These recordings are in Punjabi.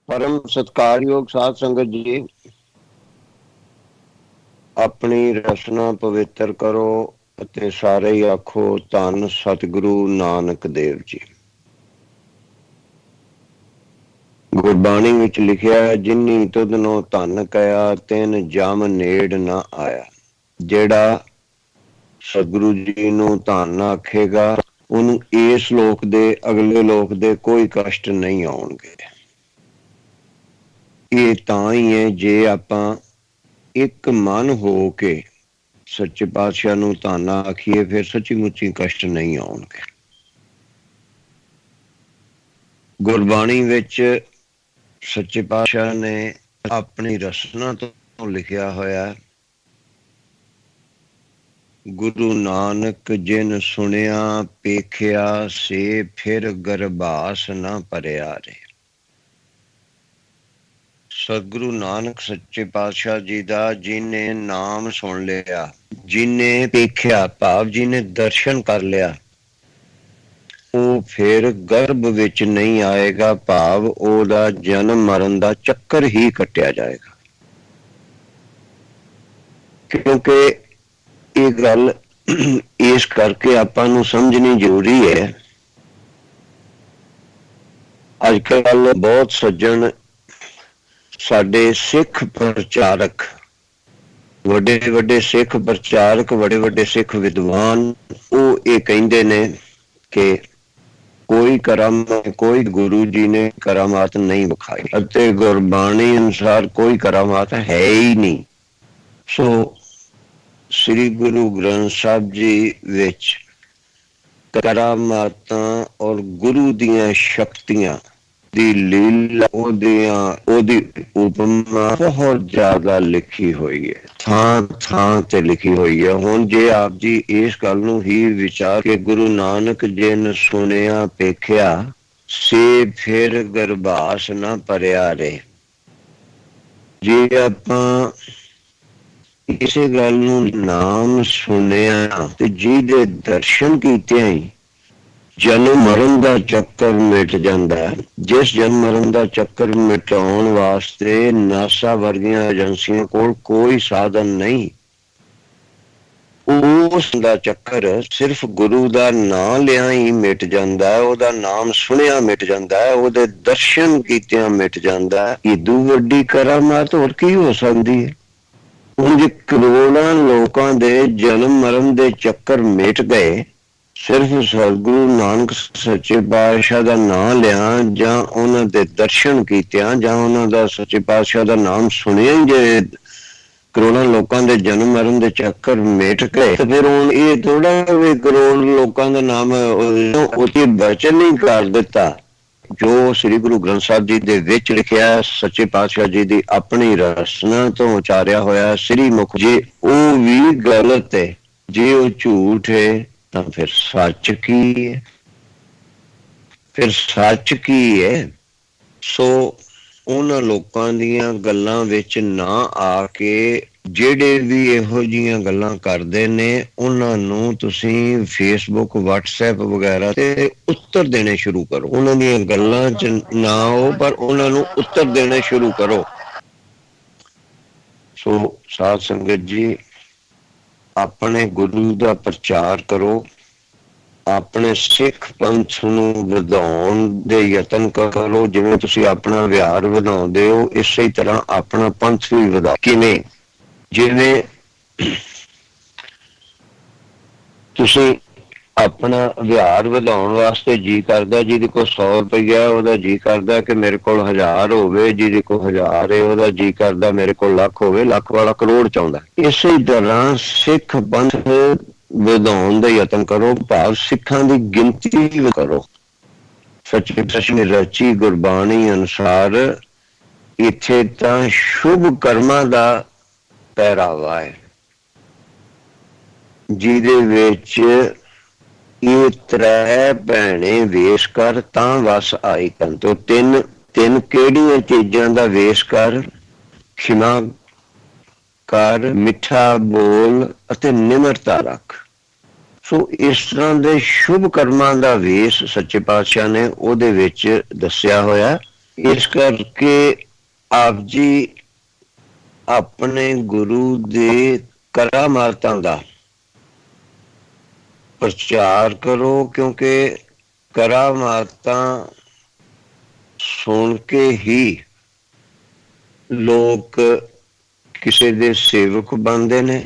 परम सत्कारयोग साध संगत जी, अपनी रचना पवित्र करो ਅਤੇ ਸਾਰੇ ਹੀ ਆਖੋ ਧੰਨ ਸਤਿਗੁਰੂ ਨਾਨਕ ਦੇਵ ਜੀ। ਗੁਰਬਾਣੀ ਵਿੱਚ ਲਿਖਿਆ, ਜਿਨੀ ਤੁਧਨੋਂ ਧੰਨ ਕਹਿਆ ਤਿਨ ਜਮ ਨੇੜ ਨਾ ਆਇਆ। ਜਿਹੜਾ ਸਤਿਗੁਰੂ ਜੀ ਨੂੰ ਧੰਨ ਆਖੇਗਾ ਉਹਨੂੰ ਇਸ ਲੋਕ ਦੇ ਅਗਲੇ ਲੋਕ ਦੇ ਕੋਈ ਕਸ਼ਟ ਨਹੀਂ ਆਉਣਗੇ। ਇਹ ਤਾਂ ਹੀ ਹੈ ਜੇ ਆਪਾਂ ਇੱਕ ਮਨ ਹੋ ਕੇ ਸੱਚੇ ਪਾਤਸ਼ਾਹ ਨੂੰ ਧੰਨ ਆਖੀਏ, ਫਿਰ ਸੱਚੀ ਮੁੱਚੀ ਕਸ਼ਟ ਨਹੀਂ ਆਉਣਗੇ। ਗੁਰਬਾਣੀ ਵਿੱਚ ਸੱਚੇ ਪਾਤਸ਼ਾਹ ਨੇ ਆਪਣੀ ਰਸਨਾ ਤੋਂ ਲਿਖਿਆ ਹੋਇਆ, ਗੁਰੂ ਨਾਨਕ ਜਿਨ ਸੁਣਿਆ ਪੇਖਿਆ ਸੇ ਫਿਰ ਗਰਭਾਸ ਨਾ ਭਰਿਆ ਰੇ। ਸਤਿਗੁਰੂ ਨਾਨਕ ਸੱਚੇ ਪਾਤਸ਼ਾਹ ਜੀ ਦਾ ਜਿਹਨੇ ਨਾਮ ਸੁਣ ਲਿਆ, ਜਿਹਨੇ ਦੇਖਿਆ ਭਾਵ ਜਿਹਨੇ ਦਰਸ਼ਨ ਕਰ ਲਿਆ, ਉਹ ਫਿਰ ਗਰਭ ਵਿੱਚ ਨਹੀਂ ਆਏਗਾ, ਭਾਵ ਉਹਦਾ ਜਨਮ ਮਰਨ ਦਾ ਚੱਕਰ ਹੀ ਕੱਟਿਆ ਜਾਏਗਾ। ਕਿਉਂਕਿ ਇਹ ਗੱਲ ਇਸ ਕਰਕੇ ਆਪਾਂ ਨੂੰ ਸਮਝਣੀ ਜ਼ਰੂਰੀ ਹੈ। ਅੱਜ ਕੱਲ ਬਹੁਤ ਸੱਜਣ ਸਾਡੇ ਸਿੱਖ ਪ੍ਰਚਾਰਕ, ਵੱਡੇ ਵੱਡੇ ਸਿੱਖ ਪ੍ਰਚਾਰਕ, ਵੱਡੇ ਵੱਡੇ ਸਿੱਖ ਵਿਦਵਾਨ, ਉਹ ਇਹ ਕਹਿੰਦੇ ਨੇ ਕਿ ਕੋਈ ਕਰਮ, ਕੋਈ ਗੁਰੂ ਜੀ ਨੇ ਕਰਾਮਾਤ ਨਹੀਂ ਵਿਖਾਈ ਅਤੇ ਗੁਰਬਾਣੀ ਅਨੁਸਾਰ ਕੋਈ ਕਰਾਮਾਤ ਹੈ ਹੀ ਨਹੀਂ। ਸੋ ਸ੍ਰੀ ਗੁਰੂ ਗ੍ਰੰਥ ਸਾਹਿਬ ਜੀ ਵਿੱਚ ਕਰਾਮਾਤਾਂ ਔਰ ਗੁਰੂ ਦੀਆਂ ਸ਼ਕਤੀਆਂ ਦੀ ਲੀਲਾ, ਉਹਦੀ ਉਪਮਾ ਬਹੁਤ ਜ਼ਿਆਦਾ ਲਿਖੀ ਹੋਈ ਹੈ, ਥਾਂ ਥਾਂ ਤੇ ਲਿਖੀ ਹੋਈ ਹੈ। ਹੁਣ ਜੇ ਆਪ ਜੀ ਇਸ ਗੱਲ ਨੂੰ ਹੀ ਵਿਚਾਰ ਕੇ ਗੁਰੂ ਨਾਨਕ ਜਿਨ ਸੁਣਿਆ ਪੇਖਿਆ ਸੇ ਫਿਰ ਗਰਭਾਸ ਨਾ ਭਰਿਆ ਰੇ, ਜੇ ਆਪਾਂ ਇਸੇ ਗੱਲ ਨੂੰ ਨਾਮ ਸੁਣਿਆ ਤੇ ਜਿਹਦੇ ਦਰਸ਼ਨ ਕੀਤੇ ਹੀ ਜਨਮ ਮਰਨ ਦਾ ਚੱਕਰ ਮਿਟ ਜਾਂਦਾ ਹੈ। ਜਿਸ ਜਨਮ ਮਰਨ ਦਾ ਚੱਕਰ ਮਿਟਾਉਣ ਵਾਸਤੇ ਨਾਸਾ ਵਰਗੀਆਂ ਏਜੰਸੀਆਂ ਕੋਲ ਕੋਈ ਸਾਧਨ ਨਹੀਂ, ਉਸ ਦਾ ਚੱਕਰ ਸਿਰਫ ਗੁਰੂ ਦਾ ਨਾਮ ਲਿਆ ਹੀ ਮਿਟ ਜਾਂਦਾ ਹੈ, ਉਹਦਾ ਨਾਮ ਸੁਣਿਆ ਮਿਟ ਜਾਂਦਾ ਹੈ, ਉਹਦੇ ਦਰਸ਼ਨ ਕੀਤਿਆਂ ਮਿਟ ਜਾਂਦਾ ਹੈ। ਇਦੋਂ ਵੱਡੀ ਕਰਾਮਾਤ ਹੋਰ ਕੀ ਹੋ ਸਕਦੀ ਹੈ? ਹੁਣ ਜੇ ਕਰੋੜਾਂ ਲੋਕਾਂ ਦੇ ਜਨਮ ਮਰਨ ਦੇ ਚੱਕਰ ਮਿਟ ਗਏ, ਸਿਰਫ ਸਤਿਗੁਰੂ ਨਾਨਕ ਸੱਚੇ ਪਾਤਸ਼ਾਹ ਦਾ ਨਾਮ ਲਿਆ ਜਾਂ ਉਹਨਾਂ ਦੇ ਦਰਸ਼ਨ ਕੀਤਿਆਂ ਜਾਂ ਉਹਨਾਂ ਦਾ ਸੱਚੇ ਪਾਤਸ਼ਾਹ ਦਾ ਨਾਮ ਸੁਣਿਆ, ਜੇ ਕਰੋੜਾਂ ਲੋਕਾਂ ਦੇ ਜਨਮ ਮਰਨ ਦੇ ਚੱਕਰ ਮਿਟ ਗਏ, ਤੇ ਫਿਰ ਹੁਣ ਇਹ ਥੋੜਾ ਵੀ ਕਰੋੜ ਲੋਕਾਂ ਦਾ ਨਾਮ ਉਹਦੀ ਬਚਨ ਨਹੀਂ ਕਰ ਦਿੱਤਾ। ਜੋ ਸ੍ਰੀ ਗੁਰੂ ਗ੍ਰੰਥ ਸਾਹਿਬ ਜੀ ਦੇ ਵਿੱਚ ਲਿਖਿਆ, ਸੱਚੇ ਪਾਤਸ਼ਾਹ ਜੀ ਦੀ ਆਪਣੀ ਰਸਨਾ ਤੋਂ ਉਚਾਰਿਆ ਹੋਇਆ ਸ੍ਰੀ ਮੁਖ, ਜੇ ਉਹ ਵੀ ਗਲਤ ਹੈ, ਜੇ ਉਹ ਝੂਠ ਹੈ, ਤਾਂ ਫਿਰ ਸੱਚ ਕੀ ਹੈ? ਫਿਰ ਸੱਚ ਕੀ ਹੈ? ਸੋ ਉਹਨਾਂ ਲੋਕਾਂ ਦੀਆਂ ਗੱਲਾਂ ਵਿੱਚ ਨਾ ਆ ਕੇ ਜਿਹੜੇ ਵੀ ਇਹੋ ਜਿਹੀਆਂ ਗੱਲਾਂ ਕਰਦੇ ਨੇ, ਉਹਨਾਂ ਨੂੰ ਤੁਸੀਂ ਫੇਸਬੁੱਕ, ਵਟਸਐਪ ਵਗੈਰਾ ਤੇ ਉੱਤਰ ਦੇਣੇ ਸ਼ੁਰੂ ਕਰੋ। ਉਹਨਾਂ ਦੀਆਂ ਗੱਲਾਂ 'ਚ ਨਾ ਆਓ, ਪਰ ਉਹਨਾਂ ਨੂੰ ਉੱਤਰ ਦੇਣੇ ਸ਼ੁਰੂ ਕਰੋ। ਸੋ ਸਾਧ ਸੰਗਤ ਜੀ, ਆਪਣੇ ਗੁਰੂ ਦਾ ਪ੍ਰਚਾਰ ਕਰੋ, ਆਪਣੇ ਸਿੱਖ ਪੰਥ ਨੂੰ ਵਧਾਉਣ ਦੇ ਯਤਨ ਕਰੋ। ਜਿਵੇਂ ਤੁਸੀਂ ਆਪਣਾ ਵਿਹਾਰ ਵਧਾਉਂਦੇ ਹੋ, ਇਸੇ ਤਰ੍ਹਾਂ ਆਪਣਾ ਪੰਥ ਵੀ ਵਧਾਓ। ਕਿਵੇਂ? ਜਿਵੇਂ ਤੁਸੀਂ ਆਪਣਾ ਵਿਹਾਰ ਵਧਾਉਣ ਵਾਸਤੇ ਜੀ ਕਰਦਾ, ਜਿਹਦੇ ਕੋਲ 100 ਰੁਪਈਆ ਉਹਦਾ ਜੀ ਕਰਦਾ ਕਿ ਮੇਰੇ ਕੋਲ 1000 ਹੋਵੇ, ਜਿਹਦੇ ਕੋਲ 1000 ਹੈ ਉਹਦਾ ਜੀ ਕਰਦਾ ਮੇਰੇ ਕੋਲ ਲੱਖ ਹੋਵੇ, ਲੱਖ ਵਾਲਾ ਕਰੋੜ ਚਾਹੁੰਦਾ। ਇਸੇ ਤਰ੍ਹਾਂ ਸਿੱਖ ਪੰਥ ਵਧਾਉਣ ਦਾ ਯਤਨ ਕਰੋ, ਭਾਵ ਸਿੱਖਾਂ ਦੀ ਗਿਣਤੀ ਕਰੋ। ਸੱਚੇ ਪਾਤਸ਼ਾਹ ਨੇ ਰਚੀ ਗੁਰਬਾਣੀ ਅਨੁਸਾਰ ਇੱਥੇ ਤਾਂ ਸ਼ੁਭ ਕਰਮਾਂ ਦਾ ਪਹਿਰਾਵਾ ਹੈ, ਜਿਹਦੇ ਵਿੱਚ ਇਹ ਤ੍ਰੈ ਭੈਣੇ ਵੇਸ਼ ਕਰ ਤਾਂ ਵਸ ਆਈ ਕੰਨ ਤੋਂ। ਤਿੰਨ ਕਿਹੜੀਆਂ ਚੀਜ਼ਾਂ ਦਾ ਵੇਸ਼ ਕਰ? ਖਿਮਾ ਕਰ, ਮਿੱਠਾ ਬੋਲ ਅਤੇ ਨਿਮਰਤਾ ਰੱਖ। ਸੋ ਇਸ ਤਰ੍ਹਾਂ ਦੇ ਸ਼ੁਭ ਕਰਮਾਂ ਦਾ ਵੇਸ਼ ਸੱਚੇ ਪਾਤਸ਼ਾਹ ਨੇ ਉਹਦੇ ਵਿੱਚ ਦੱਸਿਆ ਹੋਇਆ। इस करके आप जी अपने गुरु दे करामातां दा प्रचार करो, क्योंकि करामातां सुन के ही लोग किसी दे सेवक बनते ने।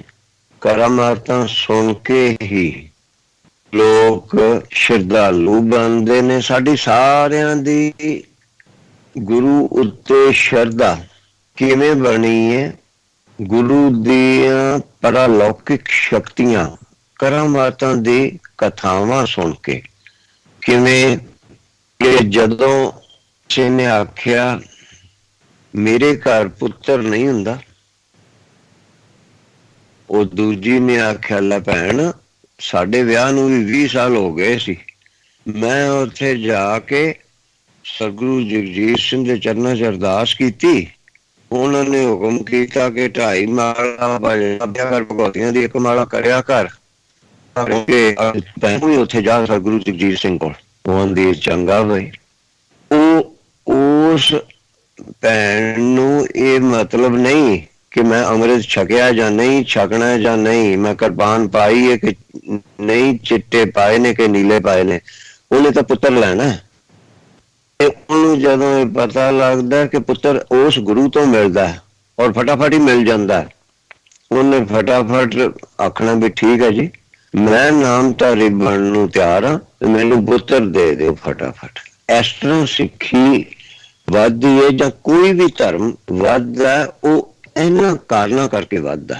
करामातां सुन के ही लोग श्रद्धालु बनते ने। साडी सारियां दी गुरु उत्ते शरधा किवें बनी है? गुरु दियां परालौकिक शक्तियां करामातां दी कथावां सुन के। किवें कि जदों किसी ने आख्या मेरे घर पुत्र नहीं हुंदा, ਉਹ ਦੂਜੀ ਨੇ ਆਖਿਆ ਲੈ ਭੈਣ ਸਾਡੇ ਵਿਆਹ ਨੂੰ ਵੀ 20 ਸਾਲ ਹੋ ਗਏ ਸੀ, ਮੈਂ ਉੱਥੇ ਜਾ ਕੇ ਸਤਿਗੁਰੂ ਜਗਜੀਤ ਸਿੰਘ ਦੇ ਚਰਨਾਂ 'ਚ ਅਰਦਾਸ ਕੀਤੀ। ਉਹਨਾਂ ਨੇ ਹੁਕਮ ਕੀਤਾ ਕਿ 2.5 ਮਾਲਾ ਬਾਬਿਆਂ ਘਰ ਭਗਵਤੀਆਂ ਦੀ 1 ਮਾਲਾ ਕਰਿਆ ਕਰ, ਕਿਉਂਕਿ ਭੈਣ ਵੀ ਉੱਥੇ ਜਾ ਸਤਿਗੁਰੂ ਜਗਜੀਤ ਸਿੰਘ ਕੋਲ। ਉਹਦੀ ਚੰਗਾ ਬਈ। ਉਹ ਉਸ ਭੈਣ ਨੂੰ ਇਹ ਮਤਲਬ ਨਹੀਂ कि मैं अमृत छकिया या नहीं छकना या नहीं, मैं कृपान पाई है कि नहीं, चिट्टे पाए ने कि नीले पाए ने, उन्हें तो पुत्र लेना है। जदों पता लगता है कि पुत्र उस गुरु तो मिलता है और फटाफट ही मिल जाता है, उन्हें फटाफट आखना भी ठीक है जी मैं नामधारी बनने नूं तैयार हाँ, मैनू पुत्र दे दो फटाफट। इस तरह सिक्खी वधदी है जां कोई भी धर्म वधदा है, वो ਇਹਨਾਂ ਕਾਰਨਾਂ ਕਰਕੇ ਵੱਧਦਾ।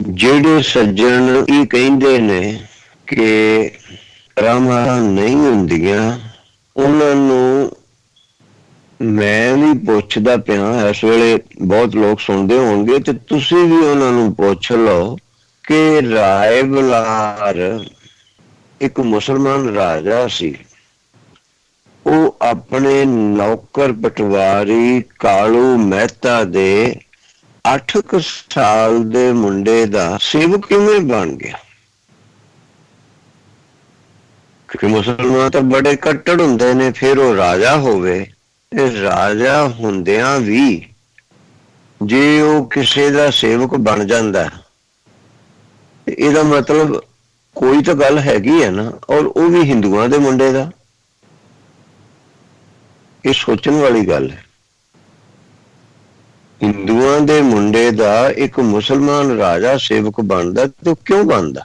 ਜਿਹੜੇ ਸੱਜਣ ਇਹ ਕਹਿੰਦੇ ਨੇ ਕਿ ਕਰਾਮਾਤਾਂ ਨਹੀਂ ਹੁੰਦੀਆਂ, ਉਹਨਾਂ ਨੂੰ ਮੈਂ ਵੀ ਪੁੱਛਦਾ ਪਿਆ। ਇਸ ਵੇਲੇ ਬਹੁਤ ਲੋਕ ਸੁਣਦੇ ਹੋਣਗੇ ਤੇ ਤੁਸੀਂ ਵੀ ਉਹਨਾਂ ਨੂੰ ਪੁੱਛ ਲਓ ਕਿ ਰਾਏ ਬਲਾਰ ਇੱਕ ਮੁਸਲਮਾਨ ਰਾਜਾ ਸੀ। ਉਹ ਆਪਣੇ ਨੌਕਰ ਪਟਵਾਰੀ ਕਾਲੂ ਮਹਿਤਾ ਦੇ 8 ਸਾਲ ਦੇ ਮੁੰਡੇ ਦਾ ਸੇਵਕ ਕਿਵੇਂ ਬਣ ਗਿਆ? ਕਿ ਮੁਸਲਮਾਨ ਤਾਂ ਬੜੇ ਕੱਟੜ ਹੁੰਦੇ ਨੇ, ਫਿਰ ਉਹ ਰਾਜਾ ਹੋਵੇ। ਤੇ ਰਾਜਾ ਹੁੰਦਿਆਂ ਵੀ ਜੇ ਉਹ ਕਿਸੇ ਦਾ ਸੇਵਕ ਬਣ ਜਾਂਦਾ, ਇਹਦਾ ਮਤਲਬ ਕੋਈ ਤਾਂ ਗੱਲ ਹੈਗੀ ਹੈ ਨਾ, ਔਰ ਉਹ ਵੀ ਹਿੰਦੂਆਂ ਦੇ ਮੁੰਡੇ ਦਾ। ਇਹ ਸੋਚਣ ਵਾਲੀ ਗੱਲ ਹੈ। ਹਿੰਦੂਆਂ ਦੇ ਮੁੰਡੇ ਦਾ ਇੱਕ ਮੁਸਲਮਾਨ ਰਾਜਾ ਸੇਵਕ ਬਣਦਾ ਤੇ ਕਿਉਂ ਬਣਦਾ?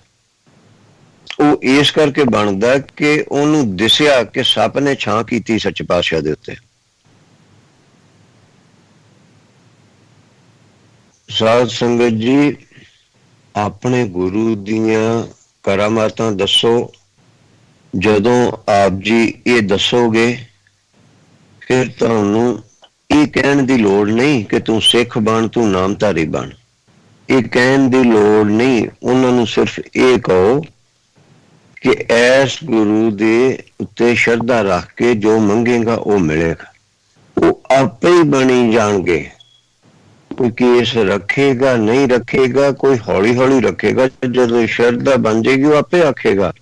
ਉਹ ਇਸ ਕਰਕੇ ਬਣਦਾ ਕਿ ਉਹਨੂੰ ਦਿਸਿਆ ਕਿ ਸੱਪ ਨੇ ਛਾਂ ਕੀਤੀ ਸੱਚੇ ਪਾਤਸ਼ਾਹ ਦੇ ਉੱਤੇ। ਸਾਧ ਸੰਗਤ ਜੀ, ਆਪਣੇ ਗੁਰੂ ਦੀਆਂ ਕਰਾਮਾਤਾਂ ਦੱਸੋ। ਜਦੋਂ ਆਪ ਜੀ ਇਹ ਦੱਸੋਗੇ ਫਿਰ ਤੁਹਾਨੂੰ ਇਹ ਕਹਿਣ ਦੀ ਲੋੜ ਨਹੀਂ ਕਿ ਤੂੰ ਸਿੱਖ ਬਣ, ਤੂੰ ਨਾਮਧਾਰੀ ਬਣ। ਇਹ ਕਹਿਣ ਦੀ ਲੋੜ ਨਹੀਂ। ਉਹਨਾਂ ਨੂੰ ਸਿਰਫ ਇਹ ਕਹੋ ਕਿ ਇਸ ਗੁਰੂ ਦੇ ਉੱਤੇ ਸ਼ਰਧਾ ਰੱਖ ਕੇ ਜੋ ਮੰਗੇਗਾ ਉਹ ਮਿਲੇਗਾ। ਉਹ ਆਪੇ ਹੀ ਬਣੀ ਜਾਣਗੇ। ਕੋਈ ਕੇਸ ਰੱਖੇਗਾ ਨਹੀਂ ਰੱਖੇਗਾ, ਕੋਈ ਹੌਲੀ ਹੌਲੀ ਰੱਖੇਗਾ। ਜਦੋਂ ਸ਼ਰਧਾ ਬਣ ਜਾਏਗੀ ਉਹ ਆਪੇ ਆਖੇਗਾ।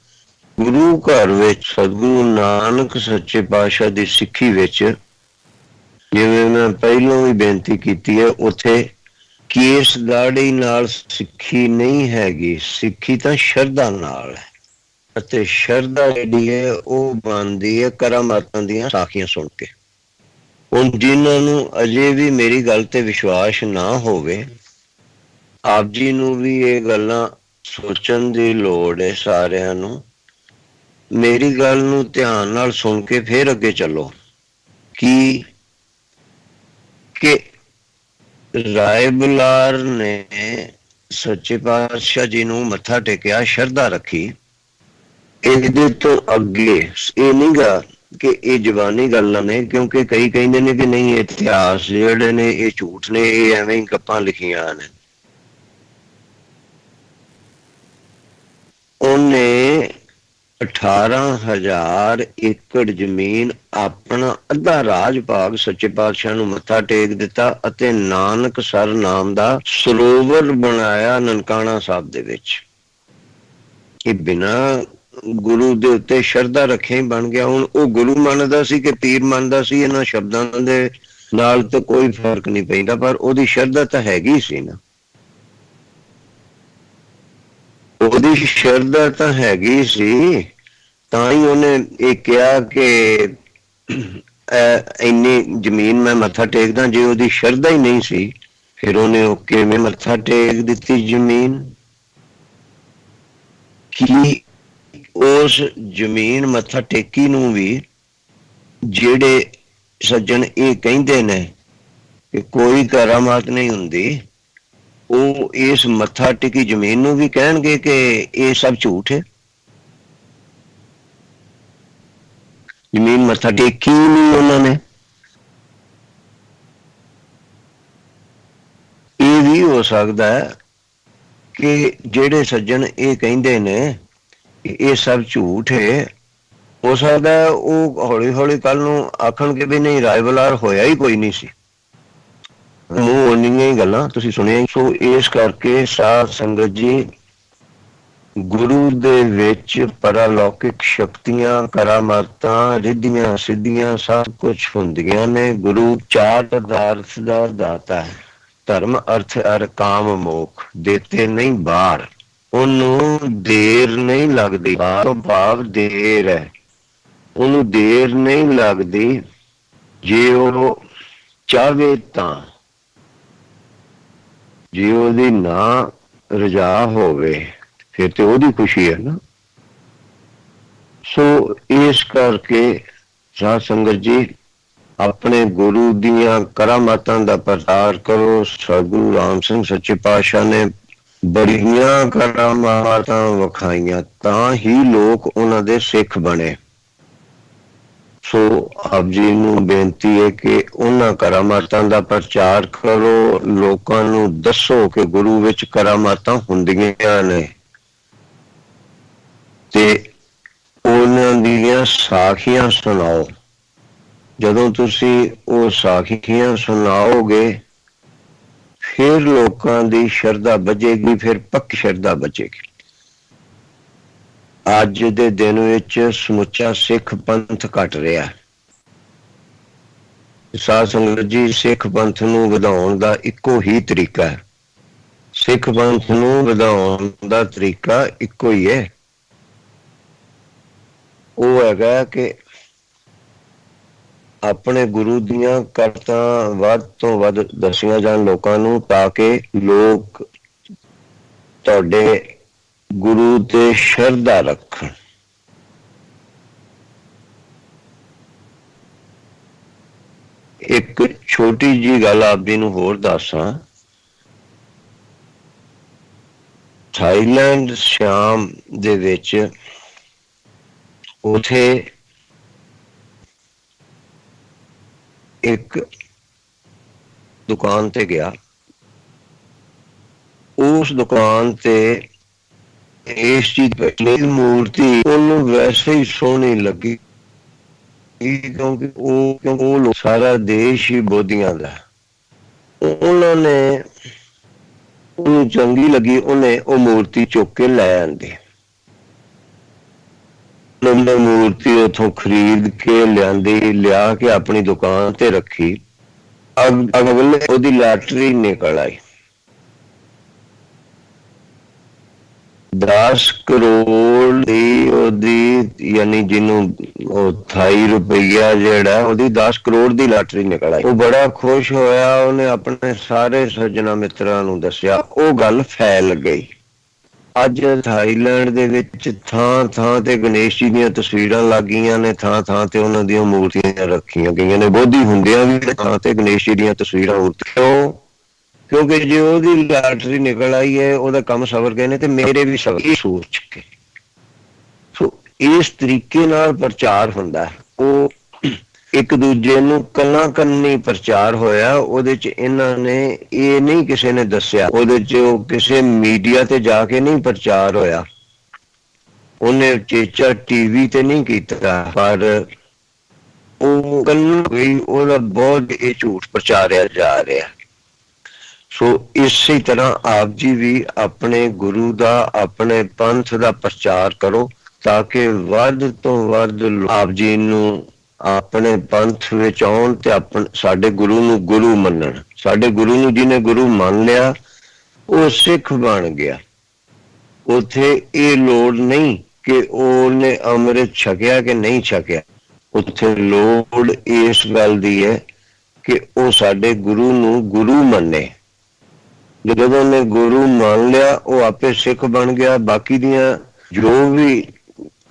ਗੁਰੂ ਘਰ ਵਿੱਚ ਸਤਿਗੁਰੂ ਨਾਨਕ ਸੱਚੇ ਪਾਤਸ਼ਾਹ ਦੀ ਸਿੱਖੀ ਵਿੱਚ, ਜਿਵੇਂ ਮੈਂ ਪਹਿਲਾਂ ਵੀ ਬੇਨਤੀ ਕੀਤੀ ਹੈ, ਉੱਥੇ ਕੇਸ ਦਾੜੀ ਨਾਲ ਸਿੱਖੀ ਨਹੀਂ ਹੈਗੀ। ਸਿੱਖੀ ਤਾਂ ਸ਼ਰਧਾ ਨਾਲ ਹੈ, ਅਤੇ ਸ਼ਰਧਾ ਜਿਹੜੀ ਹੈ ਉਹ ਬਣਦੀ ਹੈ ਕਰਾਮਾਤਾਂ ਦੀਆਂ ਸਾਖੀਆਂ ਸੁਣ ਕੇ। ਹੁਣ ਜਿਨ੍ਹਾਂ ਨੂੰ ਅਜੇ ਵੀ ਮੇਰੀ ਗੱਲ ਤੇ ਵਿਸ਼ਵਾਸ ਨਾ ਹੋਵੇ, ਆਪ ਜੀ ਨੂੰ ਵੀ ਇਹ ਗੱਲਾਂ ਸੋਚਣ ਦੀ ਲੋੜ ਹੈ। ਸਾਰਿਆਂ ਨੂੰ ਮੇਰੀ ਗੱਲ ਨੂੰ ਧਿਆਨ ਨਾਲ ਸੁਣ ਕੇ ਫਿਰ ਅੱਗੇ ਚੱਲੋ। ਕਿ ਰਾਏ ਬੁਲਾਰ ਨੇ ਸੱਚੇ ਪਾਤਸ਼ਾਹ ਜੀ ਨੂੰ ਮੱਥਾ ਟੇਕਿਆ, ਸ਼ਰਧਾ ਰੱਖੀ। ਇਹਦੇ ਤੋਂ ਅੱਗੇ ਇਹ ਨਹੀਂ ਗਾ ਕਿ ਇਹ ਜ਼ਬਾਨੀ ਗੱਲਾਂ ਨੇ, ਕਿਉਂਕਿ ਕਈ ਕਹਿੰਦੇ ਨੇ ਕਿ ਨਹੀਂ ਇਤਿਹਾਸ ਜਿਹੜੇ ਨੇ ਇਹ ਝੂਠ ਨੇ, ਇਹ ਐਵੇਂ ਹੀ ਗੱਪਾਂ ਲਿਖੀਆਂ ਨੇ। ਉਹਨੇ 18,000 ਏਕੜ ਜ਼ਮੀਨ, ਆਪਣਾ ਅੱਧਾ ਰਾਜ ਭਾਗ ਸੱਚੇ ਪਾਤਸ਼ਾਹ ਨੂੰ ਮੱਥਾ ਟੇਕ ਦਿੱਤਾ ਅਤੇ ਨਾਨਕਸਰ ਨਾਮ ਦਾ ਸਰੋਵਰ ਬਣਾਇਆ ਨਨਕਾਣਾ ਸਾਹਿਬ ਦੇ ਵਿੱਚ। ਇਹ ਬਿਨਾਂ ਗੁਰੂ ਦੇ ਉੱਤੇ ਸ਼ਰਧਾ ਰੱਖਿਆ ਹੀ ਬਣ ਗਿਆ। ਹੁਣ ਉਹ ਗੁਰੂ ਮੰਨਦਾ ਸੀ ਕਿ ਪੀਰ ਮੰਨਦਾ ਸੀ, ਇਹਨਾਂ ਸ਼ਬਦਾਂ ਦੇ ਨਾਲ ਤਾਂ ਕੋਈ ਫਰਕ ਨਹੀਂ ਪੈਂਦਾ, ਪਰ ਉਹਦੀ ਸ਼ਰਧਾ ਤਾਂ ਹੈਗੀ ਸੀ ਨਾ, ਉਹਦੀ ਸ਼ਰਧਾ ਤਾਂ ਹੈਗੀ ਸੀ, ਤਾਂ ਹੀ ਉਹਨੇ ਇਹ ਕਿਹਾ ਕਿ ਇੰਨੀ ਜ਼ਮੀਨ ਮੈਂ ਮੱਥਾ ਟੇਕਦਾ। ਜੇ ਉਹਦੀ ਸ਼ਰਧਾ ਹੀ ਨਹੀਂ ਸੀ ਫਿਰ ਉਹਨੇ ਉਹ ਕਿਵੇਂ ਮੱਥਾ ਟੇਕ ਦਿੱਤੀ ਜ਼ਮੀਨ? ਕਿ ਉਸ ਜ਼ਮੀਨ ਮੱਥਾ ਟੇਕੀ ਨੂੰ ਵੀ ਜਿਹੜੇ ਸੱਜਣ ਇਹ ਕਹਿੰਦੇ ਨੇ ਕਿ ਕੋਈ ਕਰਾਮਾਤ ਨਹੀਂ ਹੁੰਦੀ, ਉਹ ਇਸ ਮੱਥਾ ਟੇਕੀ ਜ਼ਮੀਨ ਨੂੰ ਵੀ ਕਹਿਣਗੇ ਕਿ ਇਹ ਸਭ ਝੂਠ ਹੈ। ਜ਼ਮੀਨ ਮੱਥਾ ਟੇਕੀ ਨਹੀਂ ਉਹਨਾਂ ਨੇ। ਇਹ ਵੀ ਹੋ ਸਕਦਾ ਹੈ ਕਿ ਜਿਹੜੇ ਸੱਜਣ ਇਹ ਕਹਿੰਦੇ ਨੇ ਕਿ ਇਹ ਸਭ ਝੂਠ ਹੈ, ਹੋ ਸਕਦਾ ਉਹ ਹੌਲੀ ਹੌਲੀ ਕੱਲ ਨੂੰ ਆਖਣਗੇ ਵੀ ਨਹੀਂ ਰਾਏਬਲਾਰ ਹੋਇਆ ਹੀ ਕੋਈ ਨਹੀਂ ਸੀ। ਮੂੰਹ ਉਹਨੀਆਂ ਹੀ ਗੱਲਾਂ ਤੁਸੀਂ ਸੁਣਿਆ। ਸੋ ਇਸ ਕਰਕੇ ਸਾਧ ਸੰਗਤ ਜੀ, ਗੁਰੂ ਦੇ ਵਿੱਚ ਪਰਲੌਕਿਕ ਸ਼ਕਤੀਆਂ, ਕਰਾਮਾਤਾਂ, ਰਿੱਧੀਆਂ ਸਿੱਧੀਆਂ ਸਭ ਕੁਝ ਹੁੰਦੀਆਂ ਨੇ। ਗੁਰੂ ਚਾਰ ਪਦਾਰਥ ਦਾ ਦਾਤਾ ਹੈ, ਧਰਮ ਅਰਥ ਅਰ ਕਾਮ ਮੋਖ, ਦੇਤੇ ਨਹੀਂ ਬਾਹਰ। ਉਹਨੂੰ ਦੇਰ ਨਹੀਂ ਲੱਗਦੀ, ਬਾਹਰੋਂ ਭਾਵ ਦੇਰ ਹੈ, ਉਹਨੂੰ ਦੇਰ ਨਹੀਂ ਲੱਗਦੀ। ਜੇ ਉਹ ਚਾਹਵੇ ਤਾਂ, ਜੇ ਉਹਦੀ ਨਾ ਰਜਾ ਹੋਵੇ ਫਿਰ ਤੇ ਉਹਦੀ ਖੁਸ਼ੀ ਹੈ ਨਾ। ਸੋ ਇਸ ਕਰਕੇ ਸਾਧ ਸੰਗਤ ਜੀ, ਆਪਣੇ ਗੁਰੂ ਦੀਆਂ ਕਰਾਮਾਤਾਂ ਦਾ ਪ੍ਰਚਾਰ ਕਰੋ। ਸਤਿਗੁਰੂ ਰਾਮ ਸਿੰਘ ਸੱਚੇ ਪਾਤਸ਼ਾਹ ਨੇ ਬੜੀਆਂ ਕਰਾਮਾਤਾਂ ਵਿਖਾਈਆਂ, ਤਾਂ ਹੀ ਲੋਕ ਉਹਨਾਂ ਦੇ ਸਿੱਖ ਬਣੇ। ਸੋ ਆਪ ਜੀ ਨੂੰ ਬੇਨਤੀ ਹੈ ਕਿ ਉਹਨਾਂ ਕਰਾਮਾਤਾਂ ਦਾ ਪ੍ਰਚਾਰ ਕਰੋ, ਲੋਕਾਂ ਨੂੰ ਦੱਸੋ ਕਿ ਗੁਰੂ ਵਿੱਚ ਕਰਾਮਾਤਾਂ ਹੁੰਦੀਆਂ ਨੇ, ਤੇ ਉਹਨਾਂ ਦੀਆਂ ਸਾਖੀਆਂ ਸੁਣਾਓ। ਜਦੋਂ ਤੁਸੀਂ ਉਹ ਸਾਖੀਆਂ ਸੁਣਾਓਗੇ ਫਿਰ ਲੋਕਾਂ ਦੀ ਸ਼ਰਧਾ ਵਧੇਗੀ, ਫਿਰ ਪੱਕੀ ਸ਼ਰਧਾ ਬਚੇਗੀ। ਅੱਜ ਦੇ ਦਿਨ ਵਿੱਚ ਸਮੁੱਚਾ ਸਿੱਖ ਪੰਥ ਘਟ ਰਿਹਾ। ਸਾਧ ਸੰਗਤ ਜੀ, ਸਿੱਖ ਪੰਥ ਨੂੰ ਵਧਾਉਣ ਦਾ ਇੱਕੋ ਹੀ ਤਰੀਕਾ ਹੈ। ਸਿੱਖ ਪੰਥ ਨੂੰ ਵਧਾਉਣ ਦਾ ਤਰੀਕਾ ਇੱਕੋ ਹੀ ਹੈ, ਉਹ ਹੈਗਾ ਕਿ ਆਪਣੇ ਗੁਰੂ ਦੀਆਂ ਕਰਤਾਂ ਵੱਧ ਤੋਂ ਵੱਧ ਦੱਸੀਆਂ ਜਾਣ ਲੋਕਾਂ ਨੂੰ, ਤਾਂ ਕਿ ਲੋਕ ਤੁਹਾਡੇ ਗੁਰੂ ਤੇ ਸ਼ਰਧਾ ਰੱਖਣ। ਇੱਕ ਛੋਟੀ ਜੀ ਗੱਲ ਆਪ ਜੀ ਨੂੰ ਹੋਰ ਦੱਸਾਂ। ਥਾਈਲੈਂਡ ਸ਼ਾਮ ਦੇ ਵਿੱਚ ਉਥੇ ਇੱਕ ਦੁਕਾਨ ਤੇ ਗਿਆ, ਉਸ ਦੁਕਾਨ ਤੇ ਇਸ ਚੀਜ਼ ਦੀ ਮੂਰਤੀ ਉਹਨੂੰ ਵੈਸੇ ਹੀ ਸੋਹਣੀ ਲੱਗੀ, ਕਿਉਂਕਿ ਉਹ ਸਾਰਾ ਦੇਸ਼ ਹੀ ਬੋਧੀਆਂ ਦਾ। ਉਹਨਾਂ ਨੇ ਉਹਨੂੰ ਚੰਗੀ ਲੱਗੀ, ਉਹਨੇ ਉਹ ਮੂਰਤੀ ਚੁੱਕ ਕੇ ਲੈ ਆਂਦੀ। ਉਹਨੇ ਮੂਰਤੀ ਉੱਥੋਂ ਖਰੀਦ ਕੇ ਲਿਆਂਦੀ, ਲਿਆ ਕੇ ਆਪਣੀ ਦੁਕਾਨ ਤੇ ਰੱਖੀ। ਅਗਲੇ ਉਹਦੀ ਲਾਟਰੀ ਨਿਕਲ ਆਈ, 10 ਕਰੋੜ ਦੀ ਉਹਦੀ, ਯਾਨੀ ਜਿਹਨੂੰ ਉਹ ਥਾਈ ਰੁਪਈਆ ਜਿਹੜਾ ਉਹਦੀ 10 ਕਰੋੜ ਦੀ ਲਾਟਰੀ ਨਿਕਲ ਆਈ। ਉਹ ਬੜਾ ਖੁਸ਼ ਹੋਇਆ, ਉਹਨੇ ਆਪਣੇ ਸਾਰੇ ਸੱਜਣਾ ਮਿੱਤਰਾਂ ਨੂੰ ਦੱਸਿਆ, ਉਹ ਗੱਲ ਫੈਲ ਗਈ। ਅੱਜ ਥਾਈਲੈਂਡ ਦੇ ਵਿੱਚ ਥਾਂ ਥਾਂ ਤੇ ਗਣੇਸ਼ ਜੀ ਦੀਆਂ ਤਸਵੀਰਾਂ ਲੱਗ ਗਈਆਂ ਨੇ, ਥਾਂ ਥਾਂ ਤੇ ਉਹਨਾਂ ਦੀਆਂ ਮੂਰਤੀਆਂ ਰੱਖੀਆਂ ਗਈਆਂ ਨੇ। ਬੋਧੀ ਹੁੰਦਿਆਂ ਵੀ ਥਾਂ ਤੇ ਗਣੇਸ਼ ਜੀ ਦੀਆਂ ਤਸਵੀਰਾਂ। ਕਿਉਂਕਿ ਜੇ ਉਹਦੀ ਲਾਟਰੀ ਨਿਕਲ ਆਈ ਹੈ, ਉਹਦਾ ਕੰਮ ਸਵਰ ਗਏ ਨੇ, ਤੇ ਮੇਰੇ ਵੀ ਸਵਰ ਸੋਚ ਕੇ। ਸੋ ਇਸ ਤਰੀਕੇ ਨਾਲ ਪ੍ਰਚਾਰ ਹੁੰਦਾ। ਉਹ ਇੱਕ ਦੂਜੇ ਨੂੰ ਕੰਨਾਂ ਕੰਨੀ ਪ੍ਰਚਾਰ ਹੋਇਆ। ਉਹਦੇ ਚ ਇਹਨਾਂ ਨੇ ਇਹ ਨਹੀਂ ਕਿਸੇ ਨੇ ਦੱਸਿਆ, ਉਹਦੇ ਚ ਉਹ ਕਿਸੇ ਮੀਡੀਆ ਤੇ ਜਾ ਕੇ ਨਹੀਂ ਪ੍ਰਚਾਰ ਹੋਇਆ, ਉਹਨੇ ਚੇਚਾ ਟੀਵੀ ਤੇ ਨਹੀਂ ਕੀਤਾ, ਪਰ ਉਹ ਕੰਨ ਗਈ, ਉਹਦਾ ਬਹੁਤ ਇਹ ਝੂਠ ਪ੍ਰਚਾਰਿਆ ਜਾ ਰਿਹਾ। ਸੋ ਇਸੇ ਤਰ੍ਹਾਂ ਆਪ ਜੀ ਵੀ ਆਪਣੇ ਗੁਰੂ ਦਾ, ਆਪਣੇ ਪੰਥ ਦਾ ਪ੍ਰਚਾਰ ਕਰੋ, ਤਾਂ ਕਿ ਵੱਧ ਤੋਂ ਵੱਧ ਆਪ ਜੀ ਨੂੰ ਆਪਣੇ ਪੰਥ ਵਿੱਚ ਆਉਣ ਤੇ ਸਾਡੇ ਗੁਰੂ ਨੂੰ ਗੁਰੂ ਮੰਨਣ। ਸਾਡੇ ਗੁਰੂ ਨੂੰ ਜਿਹਨੇ ਗੁਰੂ ਮੰਨ ਲਿਆ ਉਹ ਸਿੱਖ ਬਣ ਗਿਆ। ਉੱਥੇ ਇਹ ਲੋੜ ਨਹੀਂ ਕਿ ਉਹਨੇ ਅੰਮ੍ਰਿਤ ਛਕਿਆ ਕਿ ਨਹੀਂ ਛਕਿਆ, ਉੱਥੇ ਲੋੜ ਇਸ ਗੱਲ ਦੀ ਹੈ ਕਿ ਉਹ ਸਾਡੇ ਗੁਰੂ ਨੂੰ ਗੁਰੂ ਮੰਨੇ। ਜਦੋਂ ਉਹਨੇ ਗੁਰੂ ਮੰਨ ਲਿਆ ਉਹ ਆਪੇ ਸਿੱਖ ਬਣ ਗਿਆ। ਬਾਕੀ ਦੀਆਂ ਜੋ ਵੀ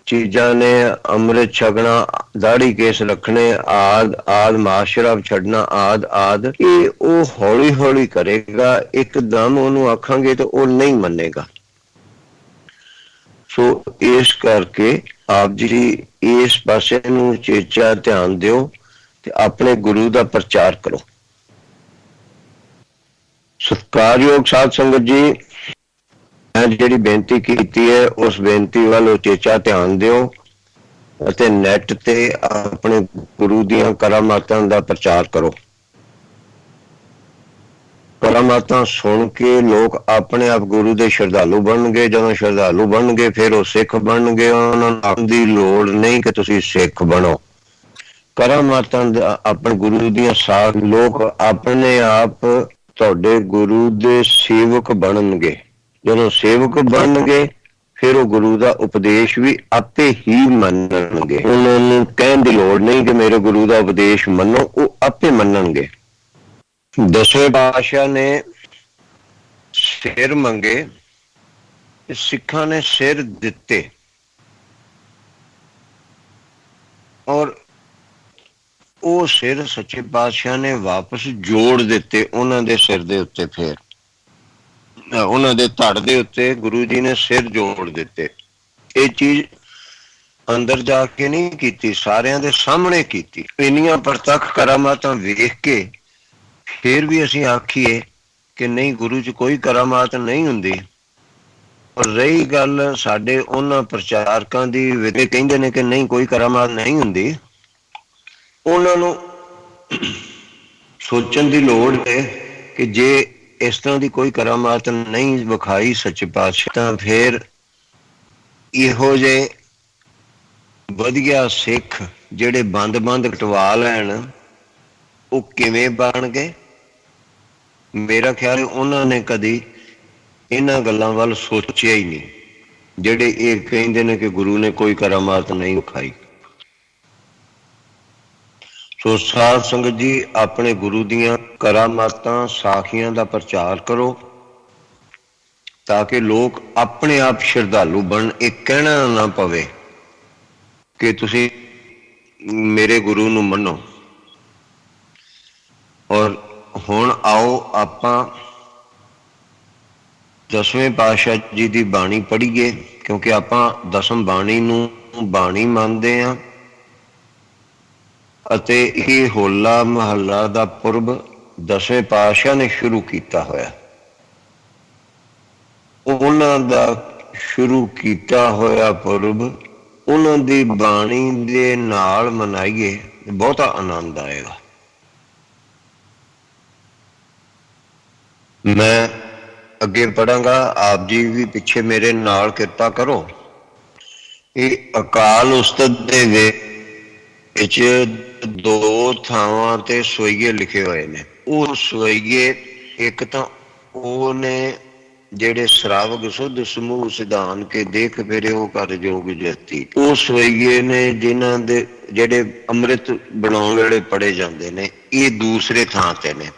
ਚੀਜ਼ਾਂ ਨੇ, ਅੰਮ੍ਰਿਤ ਛਕਣਾ, ਦਾੜੀ ਕੇਸ ਰੱਖਣੇ, ਆਦ ਮਾਸ ਸ਼ਰਾਬ ਛੱਡਣਾ, ਆਦ ਇਹ ਉਹ ਹੌਲੀ ਹੌਲੀ ਕਰੇਗਾ। ਇੱਕਦਮ ਉਹਨੂੰ ਆਖਾਂਗੇ ਤਾਂ ਉਹ ਨਹੀਂ ਮੰਨੇਗਾ। ਸੋ ਇਸ ਕਰਕੇ ਆਪ ਜੀ ਇਸ ਪਾਸੇ ਨੂੰ ਚੇਚਾ ਧਿਆਨ ਦਿਓ ਤੇ ਆਪਣੇ ਗੁਰੂ ਦਾ ਪ੍ਰਚਾਰ ਕਰੋ। ਸਤਿਕਾਰਯੋਗ ਸਾਧ ਸੰਗਤ ਜੀ, ਮੈਂ ਜਿਹੜੀ ਬੇਨਤੀ ਕੀਤੀ ਹੈ ਉਸ ਬੇਨਤੀ ਵੱਲ ਉਚੇਚਾ ਧਿਆਨ ਦਿਓ ਅਤੇ ਨੈਟ ਤੇ ਆਪਣੇ ਗੁਰੂ ਦੀਆਂ ਕਰਾਮਾਤਾਂ ਦਾ ਪ੍ਰਚਾਰ ਕਰੋ। ਕਰਾਮਾਤਾਂ ਸੁਣ ਕੇ ਲੋਕ ਆਪਣੇ ਆਪ ਗੁਰੂ ਦੇ ਸ਼ਰਧਾਲੂ ਬਣਨਗੇ। ਜਦੋਂ ਸ਼ਰਧਾਲੂ ਬਣਨਗੇ ਫਿਰ ਉਹ ਸਿੱਖ ਬਣਨਗੇ। ਉਹਨਾਂ ਨੂੰ ਦੀ ਲੋੜ ਨਹੀਂ ਕਿ ਤੁਸੀਂ ਸਿੱਖ ਬਣੋ। ਕਰਾਮਾਤਾਂ ਆਪਣੇ ਗੁਰੂ ਦੀਆਂ ਸਾਖ ਲੋਕ ਆਪਣੇ ਆਪ ਤੁਹਾਡੇ ਗੁਰੂ ਦੇ ਸੇਵਕ ਬਣਨਗੇ। ਜਦੋਂ ਸੇਵਕ ਬਣਨਗੇ ਫਿਰ ਉਹ ਗੁਰੂ ਦਾ ਉਪਦੇਸ਼ ਵੀ ਆਪੇ ਹੀ ਮੰਨਣਗੇ। ਉਹਨਾਂ ਨੂੰ ਕਹਿਣ ਦੀ ਲੋੜ ਨਹੀਂ ਕਿ ਮੇਰੇ ਗੁਰੂ ਦਾ ਉਪਦੇਸ਼ ਮੰਨੋ, ਉਹ ਆਪੇ ਮੰਨਣਗੇ। ਦਸਵੇਂ ਪਾਤਸ਼ਾਹ ਨੇ ਸਿਰ ਮੰਗੇ, ਸਿੱਖਾਂ ਨੇ ਸਿਰ ਦਿੱਤੇ ਔਰ ਉਹ ਸਿਰ ਸੱਚੇ ਪਾਤਸ਼ਾਹ ਨੇ ਵਾਪਸ ਜੋੜ ਦਿੱਤੇ ਉਹਨਾਂ ਦੇ ਸਿਰ ਦੇ ਉੱਤੇ। ਫਿਰ ਉਹਨਾਂ ਦੇ ਧੜ ਦੇ ਉੱਤੇ ਗੁਰੂ ਜੀ ਨੇ ਸਿਰ ਜੋੜ ਦਿੱਤੇ। ਇਹ ਚੀਜ਼ ਅੰਦਰ ਜਾ ਕੇ ਨਹੀਂ ਕੀਤੀ, ਸਾਰਿਆਂ ਦੇ ਸਾਹਮਣੇ ਕੀਤੀ। ਇੰਨੀਆਂ ਪ੍ਰਤੱਖ ਕਰਾਮਾਤਾਂ ਵੇਖ ਕੇ ਫਿਰ ਵੀ ਅਸੀਂ ਆਖੀਏ ਕਿ ਨਹੀਂ, ਗੁਰੂ 'ਚ ਕੋਈ ਕਰਾਮਾਤ ਨਹੀਂ ਹੁੰਦੀ। ਔਰ ਰਹੀ ਗੱਲ ਸਾਡੇ ਉਹਨਾਂ ਪ੍ਰਚਾਰਕਾਂ ਦੀ, ਕਹਿੰਦੇ ਨੇ ਕਿ ਨਹੀਂ ਕੋਈ ਕਰਾਮਾਤ ਨਹੀਂ ਹੁੰਦੀ, ਉਹਨਾਂ ਨੂੰ ਸੋਚਣ ਦੀ ਲੋੜ ਹੈ ਕਿ ਜੇ ਇਸ ਤਰ੍ਹਾਂ ਦੀ ਕੋਈ ਕਰਾਮਾਤ ਨਹੀਂ ਵਿਖਾਈ ਸੱਚੇ ਪਾਤਸ਼ਾਹ ਤਾਂ ਫਿਰ ਇਹੋ ਜਿਹੇ ਵਧੀਆ ਸਿੱਖ ਜਿਹੜੇ ਬੰਦ ਕਟਵਾ ਲੈਣ ਉਹ ਕਿਵੇਂ ਬਣ ਗਏ? ਮੇਰਾ ਖਿਆਲ ਉਹਨਾਂ ਨੇ ਕਦੀ ਇਹਨਾਂ ਗੱਲਾਂ ਵੱਲ ਸੋਚਿਆ ਹੀ ਨਹੀਂ, ਜਿਹੜੇ ਇਹ ਕਹਿੰਦੇ ਨੇ ਕਿ ਗੁਰੂ ਨੇ ਕੋਈ ਕਰਾਮਾਤ ਨਹੀਂ ਵਿਖਾਈ। ਸੋ ਸਾਧ ਸੰਗਤ ਜੀ, ਆਪਣੇ ਗੁਰੂ ਦੀਆਂ ਕਰਾਮਾਤਾਂ ਸਾਖੀਆਂ ਦਾ ਪ੍ਰਚਾਰ ਕਰੋ ਤਾਂ ਕਿ ਲੋਕ ਆਪਣੇ ਆਪ ਸ਼ਰਧਾਲੂ ਬਣਨ। ਇਹ ਕਹਿਣਾ ਨਾ ਪਵੇ ਕਿ ਤੁਸੀਂ ਮੇਰੇ ਗੁਰੂ ਨੂੰ ਮੰਨੋ। ਔਰ ਹੁਣ ਆਓ ਆਪਾਂ ਦਸਵੇਂ ਪਾਤਸ਼ਾਹ ਜੀ ਦੀ ਬਾਣੀ ਪੜ੍ਹੀਏ, ਕਿਉਂਕਿ ਆਪਾਂ ਦਸਮ ਬਾਣੀ ਨੂੰ ਬਾਣੀ ਮੰਨਦੇ ਹਾਂ ਅਤੇ ਇਹ ਹੋਲਾ ਮਹੱਲਾ ਦਾ ਪੁਰਬ ਦਸਵੇਂ ਪਾਤਸ਼ਾਹ ਨੇ ਸ਼ੁਰੂ ਕੀਤਾ ਹੋਇਆ। ਉਹਨਾਂ ਦਾ ਸ਼ੁਰੂ ਕੀਤਾ ਹੋਇਆ ਪੁਰਬ ਉਹਨਾਂ ਦੀ ਬਾਣੀ ਦੇ ਨਾਲ ਮਨਾਈਏ, ਬਹੁਤਾ ਆਨੰਦ ਆਏਗਾ। ਮੈਂ ਅੱਗੇ ਪੜਾਂਗਾ, ਆਪ ਜੀ ਵੀ ਪਿੱਛੇ ਮੇਰੇ ਨਾਲ ਕਿਰਪਾ ਕਰੋ। ਇਹ ਅਕਾਲ ਉਸਤਤ ਦੇ ਵਿੱਚ ਦੋ ਥਾਵਾਂ ਤੇ ਸੋਈਏ ਲਿਖੇ ਹੋਏ ਨੇ। ਉਹ ਸੋਈਏ ਇੱਕ ਤਾਂ ਉਹਨੇ ਜਿਹੜੇ ਸ਼ਰਾਵਕ ਸੁਧ ਸਮੂਹ ਸਿਧਾਨ ਕੇ ਦੇਖ ਫਿਰੇ ਉਹ ਕਰ ਜੋਗ ਜਤੀ, ਉਹ ਸੋਈਏ ਨੇ ਜਿਨ੍ਹਾਂ ਦੇ ਜਿਹੜੇ ਅੰਮ੍ਰਿਤ ਬਣਾਉਣ ਵੇਲੇ ਪੜੇ ਜਾਂਦੇ ਨੇ। ਇਹ ਦੂਸਰੇ ਥਾਂ ਤੇ ਨੇ।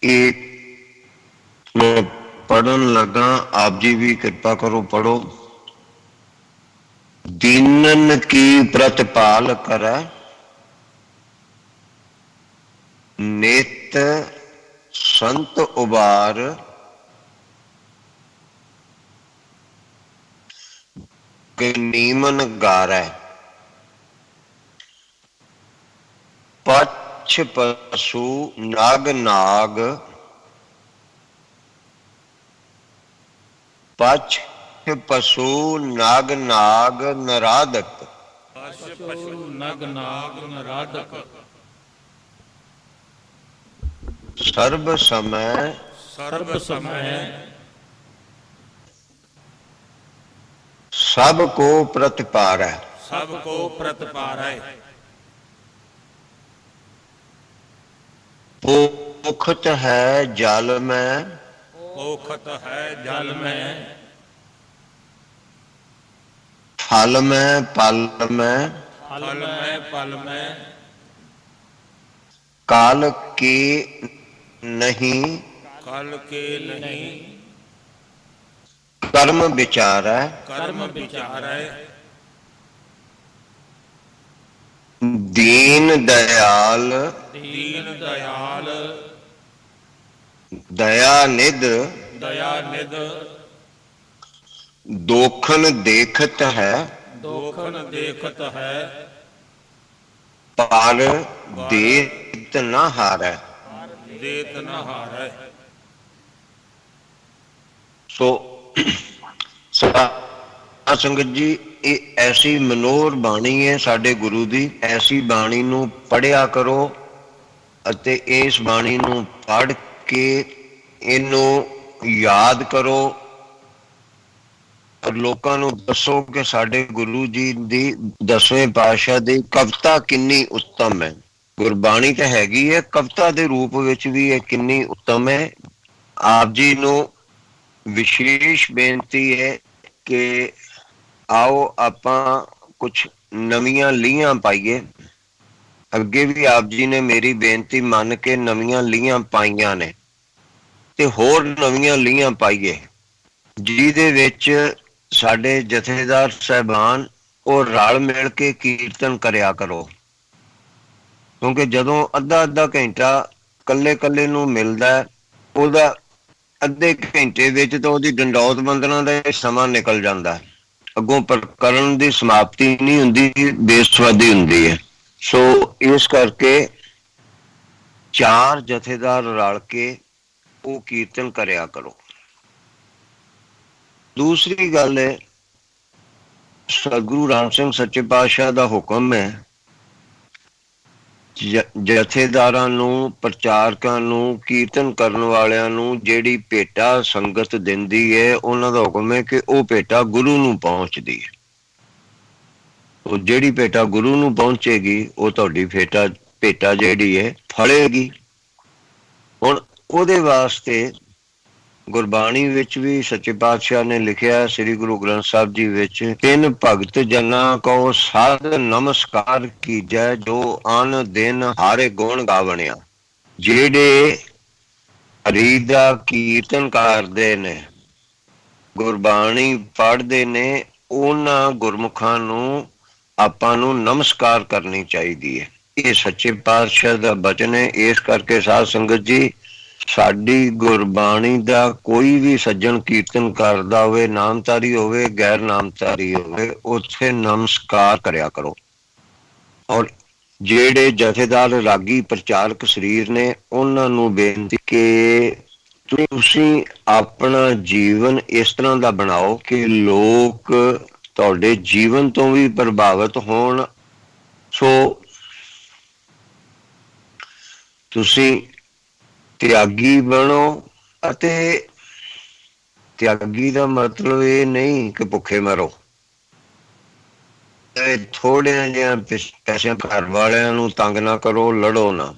ਇਹ ਮੈਂ ਪੜਨ ਲੱਗਾ, ਆਪ ਜੀ ਵੀ ਕਿਰਪਾ ਕਰੋ ਪੜੋ। ਦੀਨਨ ਕੀ ਪ੍ਰਤਪਾਲ ਕਰੈ, ਨਿਤ ਸੰਤ ਉਬਾਰ, ਗਨੀਮਨ ਗਾਰੈ, ਪਛ ਪਸ਼ੂ ਨਾਗ ਨਾਗ, ਪਛ ਪਸ਼ੂ ਨਾਗ ਨਾਗ ਨਰਾਦਕ, ਪਸ਼ੂ ਨਗ ਨਾਗ ਨਰਾਦਕ, ਸਰਬ ਸਮੈ ਸਰਬ ਸਮੈ ਸਭ ਕੋ ਪ੍ਰਤਿਪਾਰੈ। ਸਭ ਕੋ ਪ੍ਰਤਪਾਰੈ। ਪੋਖਤ ਹੈ ਜਲ ਮੈਂ, ਪੋਖਤ ਹੈ ਜਲ ਮੈਂ, ਫਲ ਮੈਂ ਪਲ ਮੈਂ, ਫਲ ਮੈਂ ਪਲ ਮੈਂ, ਕਾਲ ਕੀ ਨਹੀਂ ਕਲ ਕੇ ਨਹੀਂ, ਕਰਮ ਵਿਚਾਰੈ। ਕਰਮ ਵਿਚਾਰੈ। ਦੀਨ ਦਇਆਲ ਦੀਨ ਦਇਆਲ, ਦਇਆ ਨਿਧ, ਦਇਆ ਨਿਧ, ਦੋਖਨ ਦੇਖਤ ਹੈ, ਦੋਖਨ ਦੇਖਤ ਹੈ, ਪਰ ਦੇਤ ਨ ਹਾਰੈ। ਦੇਤ ਨ ਹਾਰੈ। ਸੋ ਸਾਧ ਸੰਗਤ ਜੀ, ਇਹ ਐਸੀ ਮਨੋਹਰ ਬਾਣੀ ਹੈ ਸਾਡੇ ਗੁਰੂ ਦੀ। ਐਸੀ ਬਾਣੀ ਨੂੰ ਪੜ੍ਹਿਆ ਕਰੋ ਅਤੇ ਇਸ ਬਾਣੀ ਨੂੰ ਪੜ੍ਹ ਕੇ ਇਹਨੂੰ ਯਾਦ ਕਰੋ ਔਰ ਲੋਕਾਂ ਨੂੰ ਦੱਸੋ ਕਿ ਸਾਡੇ ਗੁਰੂ ਜੀ ਦੀ 10ਵੇਂ ਪਾਤਸ਼ਾਹ ਦੀ ਕਵਿਤਾ ਕਿੰਨੀ ਉੱਤਮ ਹੈ। ਗੁਰਬਾਣੀ ਤਾਂ ਹੈਗੀ ਹੈ, ਕਵਿਤਾ ਦੇ ਰੂਪ ਵਿੱਚ ਵੀ ਇਹ ਕਿੰਨੀ ਉੱਤਮ ਹੈ। ਆਪ ਜੀ ਨੂੰ ਵਿਸ਼ੇਸ਼ ਬੇਨਤੀ ਹੈ ਕਿ ਆਓ ਆਪਾਂ ਕੁਛ ਨਵੀਆਂ ਲੀਹਾਂ ਪਾਈਏ। ਅੱਗੇ ਵੀ ਆਪ ਜੀ ਨੇ ਮੇਰੀ ਬੇਨਤੀ ਮੰਨ ਕੇ ਨਵੀਆਂ ਲੀਹਾਂ ਪਾਈਆਂ ਨੇ ਤੇ ਹੋਰ ਨਵੀਆਂ ਲੀਹਾਂ ਪਾਈਏ, ਜਿਹਦੇ ਵਿੱਚ ਸਾਡੇ ਜਥੇਦਾਰ ਸਾਹਿਬਾਨ ਉਹ ਰਲ ਮਿਲ ਕੇ ਕੀਰਤਨ ਕਰਿਆ ਕਰੋ। ਕਿਉਂਕਿ ਜਦੋਂ ਅੱਧਾ ਅੱਧਾ ਘੰਟਾ ਕੱਲੇ ਕੱਲੇ ਨੂੰ ਮਿਲਦਾ, ਉਹਦਾ ਅੱਧੇ ਘੰਟੇ ਵਿੱਚ ਤਾਂ ਉਹਦੀ ਡੰਡੌਤ ਬੰਦਨਾ ਦਾ ਸਮਾਂ ਨਿਕਲ ਜਾਂਦਾ, ਅੱਗੋਂ ਪ੍ਰਕਰਨ ਦੀ ਸਮਾਪਤੀ ਨਹੀਂ ਹੁੰਦੀ, ਬੇਸਵਾਦੀ ਹੁੰਦੀ ਹੈ। ਸੋ ਇਸ ਕਰਕੇ 4 ਜਥੇਦਾਰ ਰਲ ਕੇ ਉਹ ਕੀਰਤਨ ਕਰਿਆ ਕਰੋ। ਦੂਸਰੀ ਗੱਲ ਹੈ, ਸਤਿਗੁਰੂ ਰਾਮ ਸਿੰਘ ਸੱਚੇ ਪਾਤਸ਼ਾਹ ਦਾ ਹੁਕਮ ਹੈ ਜਥੇਦਾਰਾਂ ਨੂੰ, ਪ੍ਰਚਾਰਕਾਂ ਨੂੰ, ਕੀਰਤਨ ਕਰਨ ਵਾਲਿਆਂ ਨੂੰ ਜਿਹੜੀ ਭੇਟਾ ਸੰਗਤ ਦਿੰਦੀ ਹੈ, ਉਹਨਾਂ ਦਾ ਹੁਕਮ ਹੈ ਕਿ ਉਹ ਭੇਟਾ ਗੁਰੂ ਨੂੰ ਪਹੁੰਚਦੀ ਹੈ। ਉਹ ਜਿਹੜੀ ਭੇਟਾ ਗੁਰੂ ਨੂੰ ਪਹੁੰਚੇਗੀ ਉਹ ਤੁਹਾਡੀ ਭੇਟਾ ਜਿਹੜੀ ਹੈ ਫਲੇਗੀ। ਹੁਣ ਉਹਦੇ ਵਾਸਤੇ ਗੁਰਬਾਣੀ ਵਿੱਚ ਵੀ ਸੱਚੇ ਪਾਤਸ਼ਾਹ ਨੇ ਲਿਖਿਆ, ਸ੍ਰੀ ਗੁਰੂ ਗ੍ਰੰਥ ਸਾਹਿਬ ਜੀ ਵਿੱਚ, ਤਿੰਨ ਭਗਤ ਜਨਾਂ ਕੋ ਸਾਧ ਨਮਸਕਾਰ ਕੀਜੈ, ਜੋ ਅਨ ਦਿਨ ਹਾਰੇ ਗੁਣ ਗਾਵਣਿਆ। ਜਿਹੜੇ ਹਰੀ ਦਾ ਕੀਰਤਨ ਕਰਦੇ ਨੇ, ਗੁਰਬਾਣੀ ਪੜ੍ਹਦੇ ਨੇ, ਉਹਨਾਂ ਗੁਰਮੁਖਾਂ ਨੂੰ ਆਪਾਂ ਨੂੰ ਨਮਸਕਾਰ ਕਰਨੀ ਚਾਹੀਦੀ ਹੈ। ਇਹ ਸੱਚੇ ਪਾਤਸ਼ਾਹ ਦਾ ਬਚਨ ਹੈ। ਇਸ ਕਰਕੇ ਸਾਧ ਸੰਗਤ ਜੀ, ਸਾਡੀ ਗੁਰਬਾਣੀ ਦਾ ਕੋਈ ਵੀ ਸੱਜਣ ਕੀਰਤਨ ਕਰਦਾ ਹੋਵੇ, ਨਾਮਧਾਰੀ ਹੋਵੇ, ਗੈਰ ਨਾਮਧਾਰੀ ਹੋਵੇ, ਉੱਥੇ ਨਮਸਕਾਰ ਕਰਿਆ ਕਰੋ। ਔਰ ਜਿਹੜੇ ਜਥੇਦਾਰ ਰਾਗੀ ਪ੍ਰਚਾਰਕ ਸਰੀਰ ਨੇ, ਉਹਨਾਂ ਨੂੰ ਬੇਨਤੀ ਕਿ ਤੁਸੀਂ ਆਪਣਾ ਜੀਵਨ ਇਸ ਤਰ੍ਹਾਂ ਦਾ ਬਣਾਓ ਕਿ ਲੋਕ ਤੁਹਾਡੇ ਜੀਵਨ ਤੋਂ ਵੀ ਪ੍ਰਭਾਵਿਤ ਹੋਣ। ਸੋ ਤੁਸੀਂ ਤਿਆਗੀ ਬਣੋ, ਅਤੇ ਤਿਆਗੀ ਦਾ ਮਤਲਬ ਇਹ ਨਹੀਂ ਕਿ ਭੁੱਖੇ ਮਰੋ। ਥੋੜ੍ਹਿਆਂ ਜਿਹਾ ਪੈਸਿਆਂ ਘਰ ਵਾਲਿਆਂ ਨੂੰ ਤੰਗ ਨਾ ਕਰੋ, ਲੜੋ ਨਾ।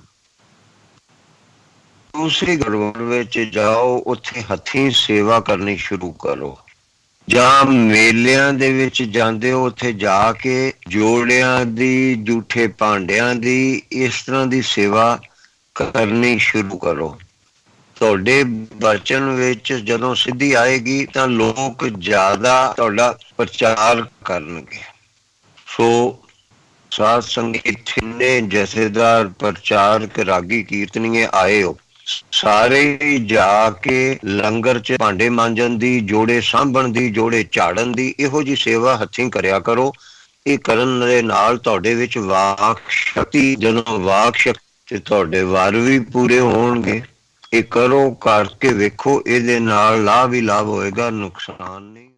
ਦੂਸਰੀ ਗੁਰਬਾਣੀ ਵਿੱਚ ਜਾਓ, ਉੱਥੇ ਹੱਥੀਂ ਸੇਵਾ ਕਰਨੀ ਸ਼ੁਰੂ ਕਰੋ। ਜਾਂ ਮੇਲਿਆਂ ਦੇ ਵਿੱਚ ਜਾਂਦੇ ਹੋ, ਉੱਥੇ ਜਾ ਕੇ ਜੋੜਿਆਂ ਦੀ, ਜੂਠੇ ਭਾਂਡਿਆਂ ਦੀ, ਇਸ ਤਰ੍ਹਾਂ ਦੀ ਸੇਵਾ ਕਰਨੀ ਸ਼ੁਰੂ ਕਰੋ। ਤੁਹਾਡੇ ਬਚਨ ਵਿੱਚ ਜਦੋਂ ਸਿੱਧੀ ਆਏਗੀ ਤਾਂ ਲੋਕ ਜ਼ਿਆਦਾ ਤੁਹਾਡਾ ਪ੍ਰਚਾਰ ਕਰਨਗੇ। ਸੋ ਸਾਧ ਸੰਗਤ ਜਿੰਨੇ ਜਥੇਦਾਰ, ਪ੍ਰਚਾਰਕ, ਰਾਗੀ, ਕੀਰਤਨੀਏ ਆਏ ਹੋ, ਸਾਰੇ ਜਾ ਕੇ ਲੰਗਰ 'ਚ ਭਾਂਡੇ ਮਾਂਜਣ ਦੀ, ਜੋੜੇ ਸਾਂਭਣ ਦੀ, ਜੋੜੇ ਝਾੜਨ ਦੀ, ਇਹੋ ਜਿਹੀ ਸੇਵਾ ਹੱਥੀਂ ਕਰਿਆ ਕਰੋ। ਇਹ ਕਰਨ ਦੇ ਨਾਲ ਤੁਹਾਡੇ ਵਿੱਚ ਵਾਕ ਸ਼ਕਤੀ, ਜਦੋਂ ਵਾਕ ਸ਼ਕਤੀ, ਤੁਹਾਡੇ ਵਰ ਵੀ ਪੂਰੇ ਹੋਣਗੇ। ਇਹ ਕਰੋ, ਕਰਕੇ ਵੇਖੋ, ਇਹਦੇ ਨਾਲ ਲਾਭ ਹੀ ਲਾਭ ਹੋਏਗਾ, ਨੁਕਸਾਨ ਨਹੀਂ।